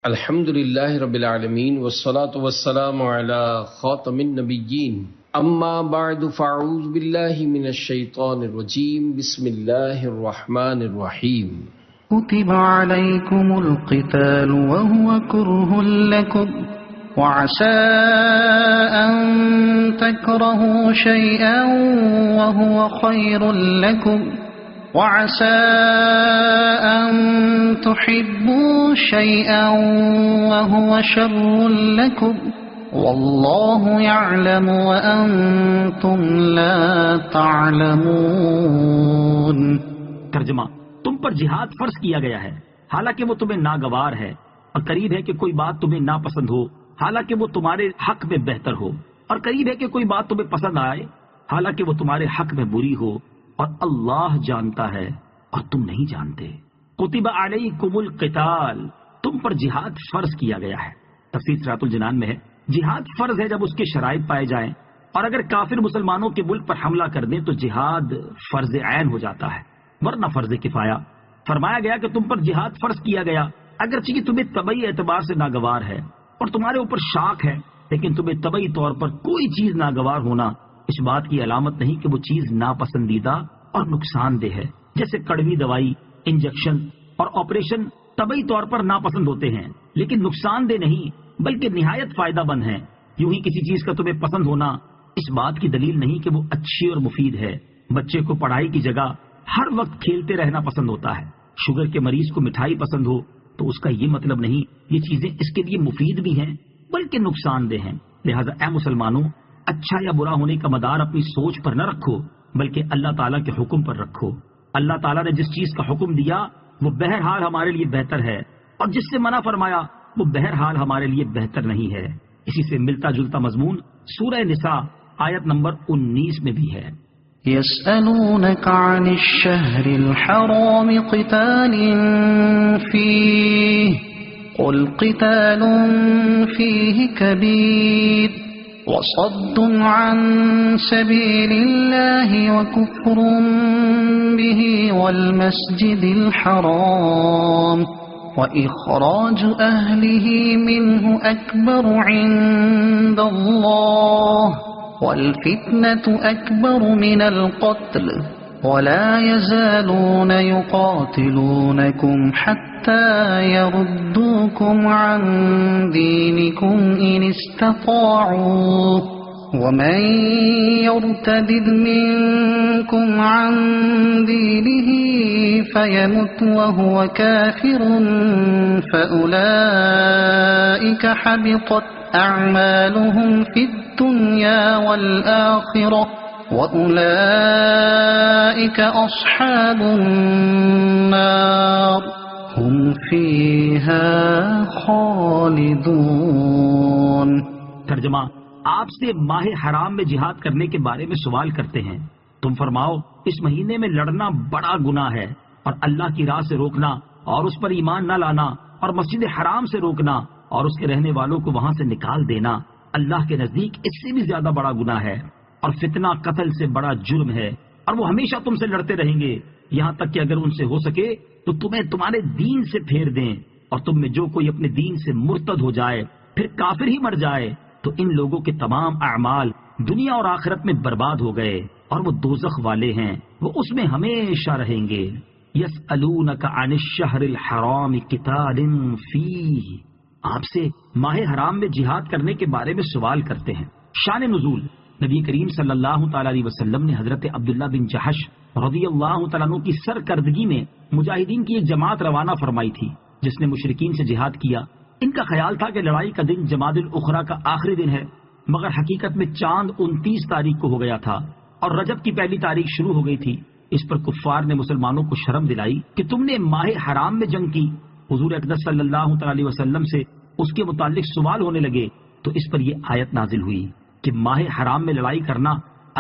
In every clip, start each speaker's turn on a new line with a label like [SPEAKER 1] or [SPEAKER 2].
[SPEAKER 1] الحمد للہ رب العالمین والصلاة والسلام علی خاتم النبیین اما بعد فاعوذ باللہ من الشیطان الرجیم بسم اللہ الرحمن الرحیم
[SPEAKER 2] كتب عليكم القتال وهو كره لكم وعسى أن تكرهوا شيئا وهو خير لكم وعسى أن تحبوا شيئا وهو شر لكم والله يعلم وأنتم لا تعلمون۔
[SPEAKER 3] ترجمہ: تم پر جہاد فرض کیا گیا ہے حالانکہ وہ تمہیں ناگوار ہے، اور قریب ہے کہ کوئی بات تمہیں ناپسند ہو حالانکہ وہ تمہارے حق میں بہتر ہو، اور قریب ہے کہ کوئی بات تمہیں پسند آئے حالانکہ وہ تمہارے حق میں بری ہو، اور اللہ جانتا ہے اور تم نہیں جانتے۔ کتب علیکم القتال، تم پر جہاد فرض کیا گیا ہے۔ تفسیر صراط الجنان میں ہے، جہاد فرض ہے جب اس کے شرائط پائے جائیں، اور اگر کافر مسلمانوں کے ملک پر حملہ کر دیں تو جہاد فرض عین ہو جاتا ہے ورنہ فرض کفایہ۔ فرمایا گیا کہ تم پر جہاد فرض کیا گیا اگرچہ کہ تمہیں طبعی اعتبار سے ناگوار ہے اور تمہارے اوپر شاق ہے، لیکن تمہیں طبعی طور پر کوئی چیز ناگوار ہونا اس بات کی علامت نہیں کہ وہ چیز ناپسندیدہ اور نقصان دہ ہے۔ جیسے کڑوی دوائی، انجیکشن اور آپریشن طبعی طور پر ناپسند ہوتے ہیں لیکن نقصان دہ نہیں بلکہ نہایت فائدہ مند ہیں، یوں ہی کسی چیز کا تمہیں پسند ہونا اس بات کی دلیل نہیں کہ وہ اچھی اور مفید ہے۔ بچے کو پڑھائی کی جگہ ہر وقت کھیلتے رہنا پسند ہوتا ہے، شوگر کے مریض کو مٹھائی پسند ہو تو اس کا یہ مطلب نہیں یہ چیزیں اس کے لیے مفید بھی ہیں بلکہ نقصان دہ ہیں۔ لہٰذا اے مسلمانوں، اچھا یا برا ہونے کا مدار اپنی سوچ پر نہ رکھو بلکہ اللہ تعالیٰ کے حکم پر رکھو۔ اللہ تعالیٰ نے جس چیز کا حکم دیا وہ بہرحال ہمارے لیے بہتر ہے، اور جس سے منع فرمایا وہ بہرحال ہمارے لیے بہتر نہیں ہے۔ اسی سے ملتا جلتا مضمون سورہ نساء آیت نمبر 19 میں بھی ہے۔
[SPEAKER 2] يسألونك عن الشهر الحرام قتال فيه قل قتال فيه كبير وصد عن سبيل الله وكفر به والمسجد الحرام وإخراج أهله منه أكبر عند الله والفتنة أكبر من القتل ولا يزالون يقاتلونكم حتى يردوكم عن دينكم إن استطاعوا ومن يرتد منكم عن دينه فيمت وهو كافر فأولئك حبطت أعمالهم في الدنيا والآخرة وأولئك أصحاب النار هم فيها خالدون۔
[SPEAKER 3] ترجمہ: آپ سے ماہ حرام میں جہاد کرنے کے بارے میں سوال کرتے ہیں، تم فرماؤ اس مہینے میں لڑنا بڑا گناہ ہے، اور اللہ کی راہ سے روکنا اور اس پر ایمان نہ لانا اور مسجد حرام سے روکنا اور اس کے رہنے والوں کو وہاں سے نکال دینا اللہ کے نزدیک اس سے بھی زیادہ بڑا گناہ ہے، اور فتنہ قتل سے بڑا جرم ہے، اور وہ ہمیشہ تم سے لڑتے رہیں گے یہاں تک کہ اگر ان سے ہو سکے تو تمہیں تمہارے دین سے پھیر دیں، اور تم میں جو کوئی اپنے دین سے مرتد ہو جائے پھر کافر ہی مر جائے تو ان لوگوں کے تمام اعمال دنیا اور آخرت میں برباد ہو گئے اور وہ دوزخ والے ہیں، وہ اس میں ہمیشہ رہیں گے۔ یسألونک عن الشہر الحرام قتال فیہ، آپ سے ماہ حرام میں جہاد کرنے کے بارے میں سوال کرتے ہیں۔ شان نزول: نبی کریم صلی اللہ تعالیٰ علیہ وسلم نے حضرت عبداللہ بن جحش رضی اللہ تعالیٰ عنہ کی سرکردگی میں مجاہدین کی ایک جماعت روانہ فرمائی تھی جس نے مشرکین سے جہاد کیا۔ ان کا خیال تھا کہ لڑائی کا دن جمادی الاخری کا آخری دن ہے، مگر حقیقت میں چاند 29 تاریخ کو ہو گیا تھا اور رجب کی پہلی تاریخ شروع ہو گئی تھی۔ اس پر کفار نے مسلمانوں کو شرم دلائی کہ تم نے ماہ حرام میں جنگ کی۔ حضور اقدس صلی اللہ تعالیٰ علیہ وسلم سے اس کے متعلق سوال ہونے لگے تو اس پر یہ آیت نازل ہوئی کہ ماہ حرام میں لڑائی کرنا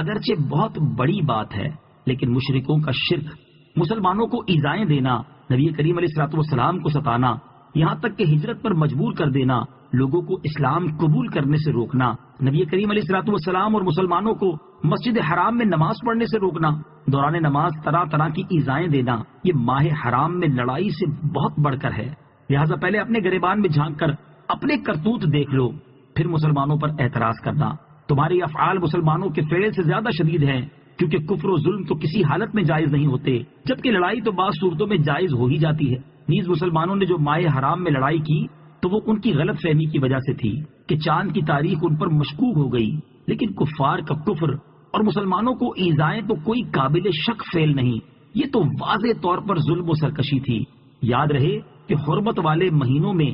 [SPEAKER 3] اگرچہ بہت بڑی بات ہے لیکن مشرکوں کا شرک، مسلمانوں کو ایذائیں دینا، نبی کریم علیہ الصلوۃ والسلام کو ستانا، یہاں تک کہ ہجرت پر مجبور کر دینا، لوگوں کو اسلام قبول کرنے سے روکنا، نبی کریم علیہ الصلوۃ والسلام اور مسلمانوں کو مسجد حرام میں نماز پڑھنے سے روکنا، دوران نماز طرح طرح کی ایذائیں دینا، یہ ماہ حرام میں لڑائی سے بہت بڑھ کر ہے۔ لہٰذا پہلے اپنے گریبان میں جھانک کر اپنے کرتوت دیکھ لو، پھر مسلمانوں پر اعتراض کرنا۔ تمہاری افعال مسلمانوں کے فعل سے زیادہ شدید ہیں، کیونکہ کفر و ظلم تو کسی حالت میں جائز نہیں ہوتے، جبکہ لڑائی تو بعض صورتوں میں جائز ہو ہی جاتی ہے۔ نیز مسلمانوں نے جو مائع حرام میں لڑائی کی تو وہ ان کی غلط فہمی کی وجہ سے تھی کہ چاند کی تاریخ ان پر مشکوک ہو گئی، لیکن کفار کا کفر اور مسلمانوں کو ایذائیں تو کوئی قابل شک فعل نہیں، یہ تو واضح طور پر ظلم و سرکشی تھی۔ یاد رہے کہ حرمت والے مہینوں میں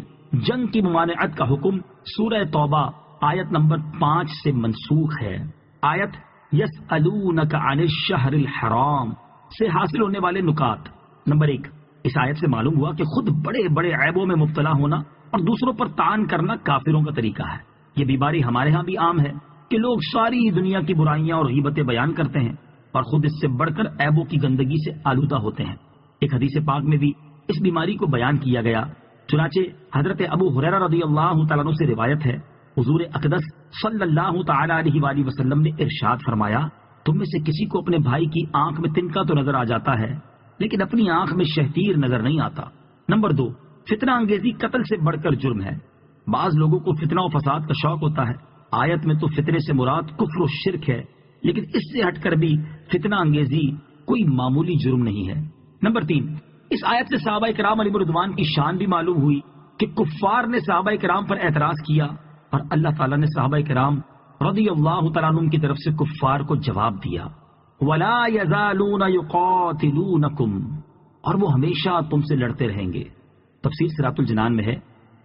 [SPEAKER 3] جنگ کی ممانعت کا حکم سورہ توبہ آیت نمبر 5 سے منسوخ ہے۔ آیت یسألونک عن الشہر الحرام سے حاصل ہونے والے نکات۔ نمبر 1، اس آیت سے معلوم ہوا کہ خود بڑے بڑے عیبوں میں مبتلا ہونا اور دوسروں پر طعن کرنا کافروں کا طریقہ ہے۔ یہ بیماری ہمارے ہاں بھی عام ہے کہ لوگ ساری دنیا کی برائیاں اور غیبتیں بیان کرتے ہیں اور خود اس سے بڑھ کر عیبوں کی گندگی سے آلودہ ہوتے ہیں۔ ایک حدیث پاک میں بھی اس بیماری کو بیان کیا گیا، چنانچہ حضرت ابو ہریرہ رضی اللہ تعالیٰ عنہ سے روایت ہے، حضور اقدس صلی اللہ تعالی علیہ وآلہ وسلم نے ارشاد فرمایا، تم میں سے کسی کو اپنے بھائی کی آنکھ میں تنکا تو نظر آ جاتا ہے لیکن اپنی آنکھ میں شہتیر نظر نہیں آتا۔ نمبر 2، فتنہ انگیزی قتل سے بڑھ کر جرم ہے۔ بعض لوگوں کو فتنہ و فساد کا شوق ہوتا ہے، آیت میں تو فتنے سے مراد کفر و شرک ہے، لیکن اس سے ہٹ کر بھی فتنہ انگیزی کوئی معمولی جرم نہیں ہے۔ نمبر 3، اس آیت سے صحابہ کرام علیہ رضوان کی شان بھی معلوم ہوئی کہ کفار نے صحابہ کرام پر اعتراض کیا اور اللہ تعالیٰ نے صحابہ کرام رضی اللہ تعالیٰ عنہم کی طرف سے کفار کو جواب دیا، وَلَا يَزَالُونَ يُقَاتِلُونَكُمْ، اور وہ ہمیشہ تم سے لڑتے رہیں گے۔ تفسیر صراط الجنان میں ہے،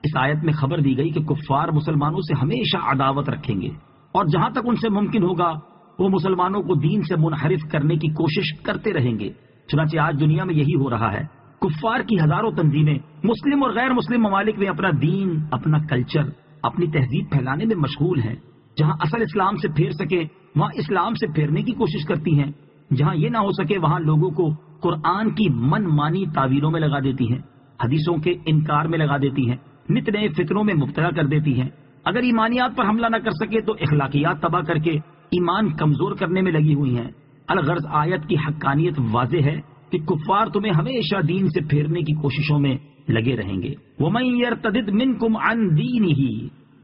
[SPEAKER 3] اس آیت میں خبر دی گئی کہ کفار مسلمانوں سے ہمیشہ عداوت رکھیں گے اور جہاں تک ان سے ممکن ہوگا وہ مسلمانوں کو دین سے منحرف کرنے کی کوشش کرتے رہیں گے۔ چنانچہ آج دنیا میں یہی ہو رہا ہے، کفار کی ہزاروں تنظیمیں مسلم اور غیر مسلم ممالک میں اپنا دین، اپنا کلچر، اپنی تہذیب پھیلانے میں مشغول ہیں۔ جہاں اصل اسلام سے پھیر سکے وہاں اسلام سے پھیرنے کی کوشش کرتی ہیں، جہاں یہ نہ ہو سکے وہاں لوگوں کو قرآن کی من مانی تعویلوں میں لگا دیتی ہیں، حدیثوں کے انکار میں لگا دیتی ہیں، نت نئے فکروں میں مبتلا کر دیتی ہیں۔ اگر ایمانیات پر حملہ نہ کر سکے تو اخلاقیات تباہ کر کے ایمان کمزور کرنے میں لگی ہوئی ہیں۔ الغرض آیت کی حقانیت واضح ہے کہ کفار تمہیں ہمیشہ دین سے پھیرنے کی کوششوں میں لگے رہیں گے۔ وَمَن يَرْتَدِدْ مِنْكُمْ عَنْ دِينِهِ،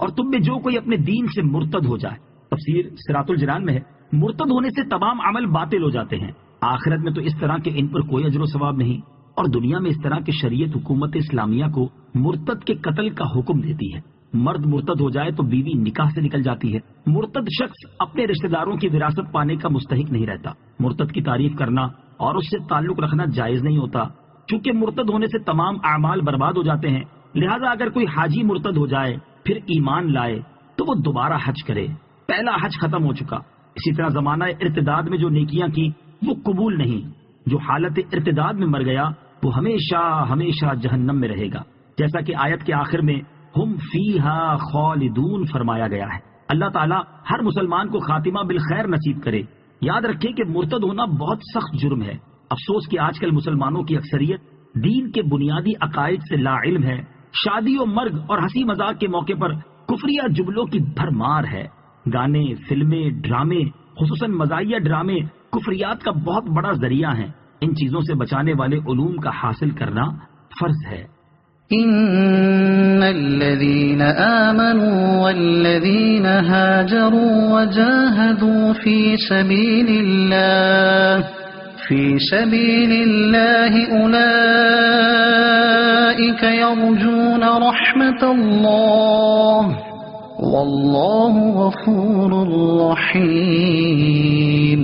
[SPEAKER 3] اور تم میں جو کوئی اپنے دین سے مرتد ہو جائے۔ تفسیر صراط الجنان میں ہے، مرتد ہونے سے تمام عمل باطل ہو جاتے ہیں۔ آخرت میں تو اس طرح کے ان پر کوئی اجر و ثواب نہیں، اور دنیا میں اس طرح کی شریعت حکومت اسلامیہ کو مرتد کے قتل کا حکم دیتی ہے۔ مرد مرتد ہو جائے تو بیوی نکاح سے نکل جاتی ہے۔ مرتد شخص اپنے رشتہ داروں کی وراثت پانے کا مستحق نہیں رہتا۔ مرتد کی تعریف کرنا اور اس سے تعلق رکھنا جائز نہیں ہوتا، چونکہ مرتد ہونے سے تمام اعمال برباد ہو جاتے ہیں۔ لہذا اگر کوئی حاجی مرتد ہو جائے پھر ایمان لائے تو وہ دوبارہ حج کرے، پہلا حج ختم ہو چکا۔ اسی طرح زمانہ ارتداد میں جو نیکیاں کی وہ قبول نہیں، جو حالت ارتداد میں مر گیا وہ ہمیشہ ہمیشہ جہنم میں رہے گا، جیسا کہ آیت کے آخر میں ہم فیہا خالدون فرمایا گیا ہے۔ اللہ تعالیٰ ہر مسلمان کو خاتمہ بالخیر نصیب کرے۔ یاد رکھیں کہ مرتد ہونا بہت سخت جرم ہے۔ افسوس کہ آج کل مسلمانوں کی اکثریت دین کے بنیادی عقائد سے لا علم ہے۔ شادی و مرگ اور ہنسی مذاق کے موقع پر کفریہ جملوں کی بھرمار ہے۔ گانے، فلمیں، ڈرامے، خصوصاً مزاحیہ ڈرامے کفریات کا بہت بڑا ذریعہ ہیں۔ ان چیزوں سے بچانے والے علوم کا حاصل کرنا فرض ہے۔
[SPEAKER 2] إن الذين آمنوا والذين هاجروا وجاهدوا في سبيل الله أولئك يرجون رحمة الله والله غفور رحيم۔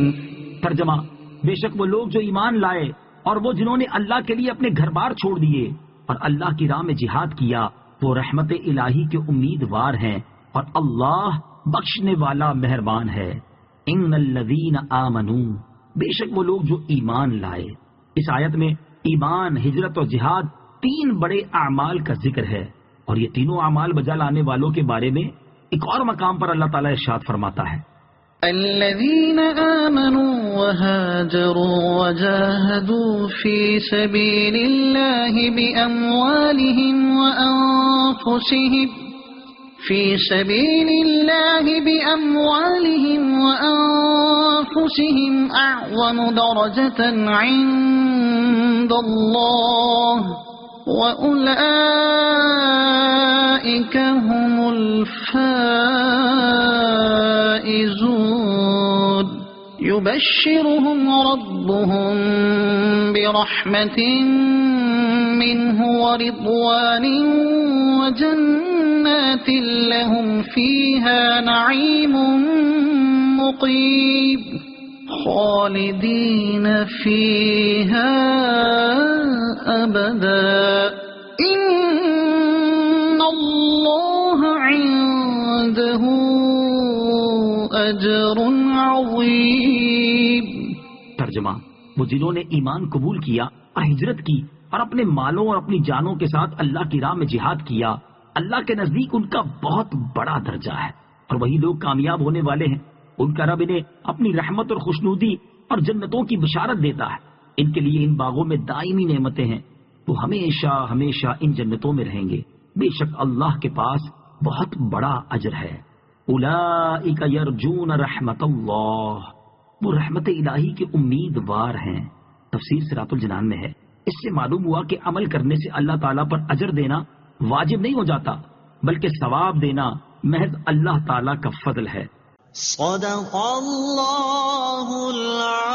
[SPEAKER 3] ترجمہ، بے شک وہ لوگ جو ایمان لائے اور وہ جنہوں نے اللہ کے لیے اپنے گھر بار چھوڑ دیے اور اللہ کی راہ میں جہاد کیا وہ رحمت الہی کے امیدوار ہیں اور اللہ بخشنے والا مہربان ہے۔ ان الذین آمنوا، بے شک وہ لوگ جو ایمان لائے۔ اس آیت میں ایمان، ہجرت اور جہاد تین بڑے اعمال کا ذکر ہے، اور یہ تینوں اعمال بجا لانے والوں کے بارے میں ایک اور مقام پر اللہ تعالیٰ ارشاد فرماتا ہے،
[SPEAKER 2] الذين آمنوا وهاجروا وجاهدوا في سبيل الله بأموالهم وأنفسهم أعظم درجة عند الله وَأُولَئِكَ هُمُ الْفَائِزُونَ يُبَشِّرُهُمْ رَبُّهُم بِرَحْمَةٍ مِّنْهُ وَرِضْوَانٍ وَجَنَّاتٍ لَّهُمْ فِيهَا نَعِيمٌ مُّقِيمٌ خَالِدِينَ فِيهَا أَبَدًا إِنَّ اللَّهَ عِندَهُ أَجْرٌ عَظِيمٌ۔
[SPEAKER 3] ترجمہ: وہ جنہوں نے ایمان قبول کیا اور ہجرت کی اور اپنے مالوں اور اپنی جانوں کے ساتھ اللہ کی راہ میں جہاد کیا، اللہ کے نزدیک ان کا بہت بڑا درجہ ہے، اور وہی لوگ کامیاب ہونے والے ہیں۔ ان کا رب انہیں اپنی رحمت اور خوشنودی اور جنتوں کی بشارت دیتا ہے۔ ان کے لیے ان باغوں میں دائمی نعمتیں ہیں، وہ ہمیشہ ہمیشہ ان جنتوں میں رہیں گے۔ بے شک اللہ کے پاس بہت بڑا اجر ہے۔ اولئک یرجون رحمت اللہ، وہ رحمت الہی کے امیدوار ہیں۔ تفسیر صراط الجنان میں ہے۔ اس سے معلوم ہوا کہ عمل کرنے سے اللہ تعالیٰ پر اجر دینا واجب نہیں ہو جاتا، بلکہ ثواب دینا محض اللہ تعالیٰ کا فضل ہے۔
[SPEAKER 4] صدق اللہ العظیم۔